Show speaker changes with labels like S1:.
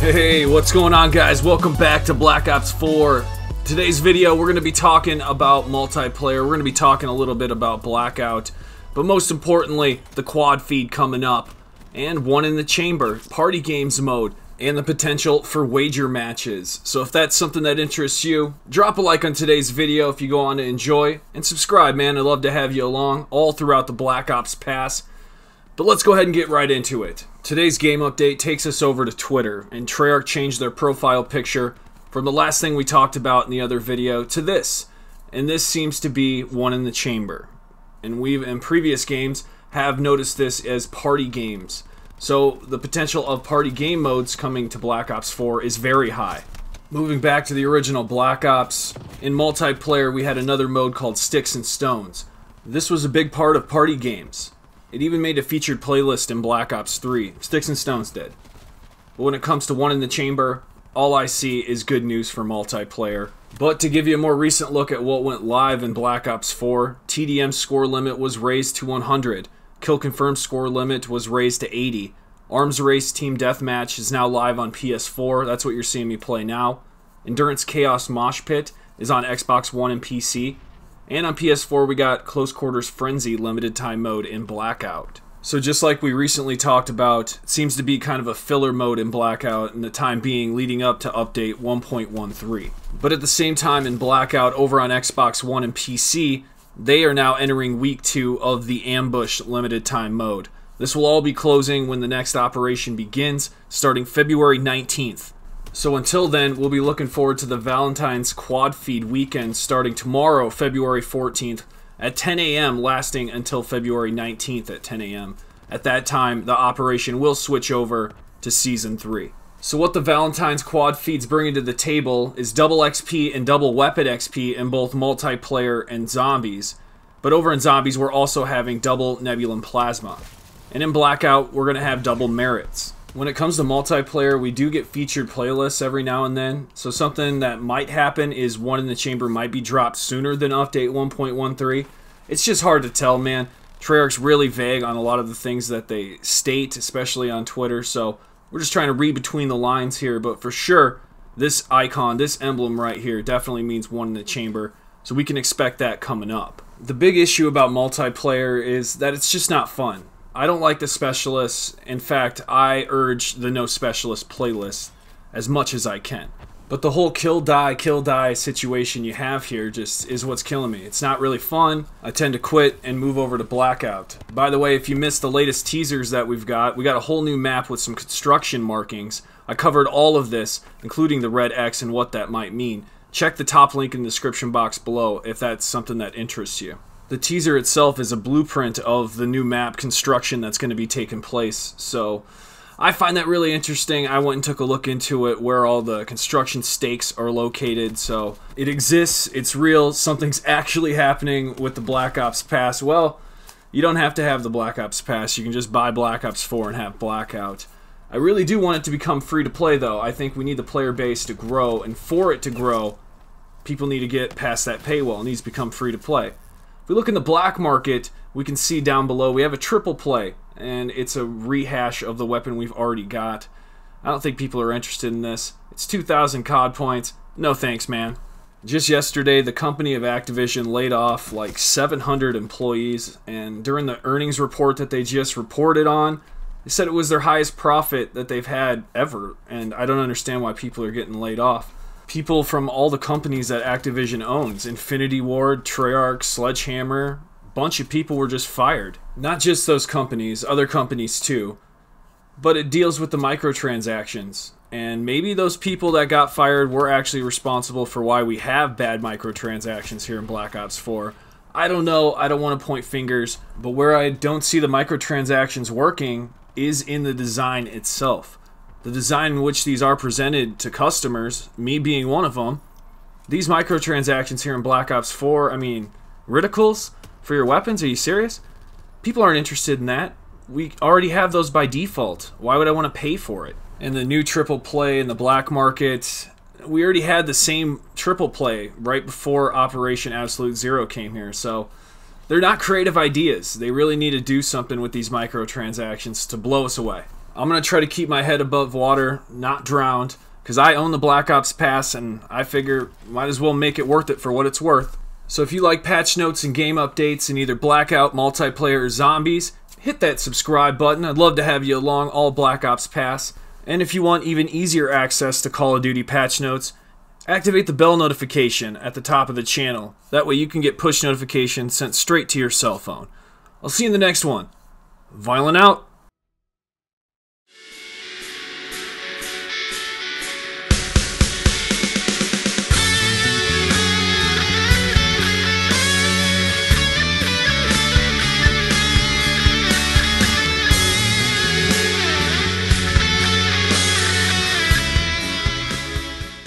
S1: Hey, what's going on, guys? Welcome back to Black Ops 4. Today's video, we're going to be talking about multiplayer. We're going to be talking a little bit about Blackout, but most importantly, the quad feed coming up, and one in the chamber, party games mode, and the potential for wager matches. So if that's something that interests you, drop a like on today's video if you go on to enjoy, and subscribe, man. I'd love to have you along all throughout the Black Ops Pass. But let's go ahead and get right into it. Today's game update takes us over to Twitter, and Treyarch changed their profile picture from the last thing we talked about in the other video to this. And this seems to be one in the chamber. And we've, in previous games, have noticed this as party games. So the potential of party game modes coming to Black Ops 4 is very high. Moving back to the original Black Ops, in multiplayer we had another mode called Sticks and Stones. This was a big part of party games. It even made a featured playlist in Black Ops 3. Sticks and Stones did. But when it comes to one in the chamber, all I see is good news for multiplayer. But to give you a more recent look at what went live in Black Ops 4, TDM score limit was raised to 100. Kill confirmed score limit was raised to 80. Arms Race Team Deathmatch is now live on PS4. That's what you're seeing me play now. Endurance Chaos Mosh Pit is on Xbox One and PC. And on PS4 we got Close Quarters Frenzy limited time mode in Blackout. So just like we recently talked about, it seems to be kind of a filler mode in Blackout in the time being leading up to update 1.13. But at the same time in Blackout over on Xbox One and PC, they are now entering week 2 of the Ambush limited time mode. This will all be closing when the next operation begins, starting February 19th. So until then, we'll be looking forward to the Valentine's Quad Feed weekend starting tomorrow, February 14th at 10 a.m. lasting until February 19th at 10 a.m. At that time, the operation will switch over to Season 3. So what the Valentine's Quad Feed's bringing to the table is double XP and double weapon XP in both multiplayer and zombies. But over in zombies, we're also having double Nebulum Plasma. And in Blackout, we're going to have double merits. When it comes to multiplayer, we do get featured playlists every now and then. So something that might happen is one in the chamber might be dropped sooner than update 1.13. It's just hard to tell, man. Treyarch's really vague on a lot of the things that they state, especially on Twitter. So we're just trying to read between the lines here. But for sure, this icon, this emblem right here definitely means one in the chamber. So we can expect that coming up. The big issue about multiplayer is that it's just not fun. I don't like the specialists. In fact, I urge the no specialist playlist as much as I can. But the whole kill die situation you have here just is what's killing me. It's not really fun. I tend to quit and move over to Blackout. By the way, if you missed the latest teasers that we got a whole new map with some construction markings. I covered all of this, including the red X and what that might mean. Check the top link in the description box below if that's something that interests you. The teaser itself is a blueprint of the new map construction that's going to be taking place, so I find that really interesting. I went and took a look into it, where all the construction stakes are located, so it exists, it's real, something's actually happening with the Black Ops Pass. Well, you don't have to have the Black Ops Pass, you can just buy Black Ops 4 and have Blackout. I really do want it to become free to play though. I think we need the player base to grow, and for it to grow, people need to get past that paywall. It needs to become free to play. If we look in the black market, we can see down below we have a triple play, and it's a rehash of the weapon we've already got. I don't think people are interested in this. It's 2,000 COD points. No thanks, man. Just yesterday, the company of Activision laid off like 700 employees, and during the earnings report that they just reported on, they said it was their highest profit that they've had ever, and I don't understand why people are getting laid off. People from all the companies that Activision owns, Infinity Ward, Treyarch, Sledgehammer, a bunch of people were just fired. Not just those companies, other companies too. But it deals with the microtransactions. And maybe those people that got fired were actually responsible for why we have bad microtransactions here in Black Ops 4. I don't know, I don't want to point fingers, but where I don't see the microtransactions working is in the design itself. The design in which these are presented to customers, me being one of them, these microtransactions here in Black Ops 4, I mean, reticles for your weapons, are you serious? People aren't interested in that. We already have those by default. Why would I want to pay for it? And the new triple play in the black market, we already had the same triple play right before Operation Absolute Zero came here, so they're not creative ideas. They really need to do something with these microtransactions to blow us away. I'm going to try to keep my head above water, not drowned, because I own the Black Ops Pass, and I figure might as well make it worth it for what it's worth. So if you like patch notes and game updates in either Blackout, multiplayer, or zombies, hit that subscribe button. I'd love to have you along all Black Ops Pass. And if you want even easier access to Call of Duty patch notes, activate the bell notification at the top of the channel. That way you can get push notifications sent straight to your cell phone. I'll see you in the next one. Viollent out.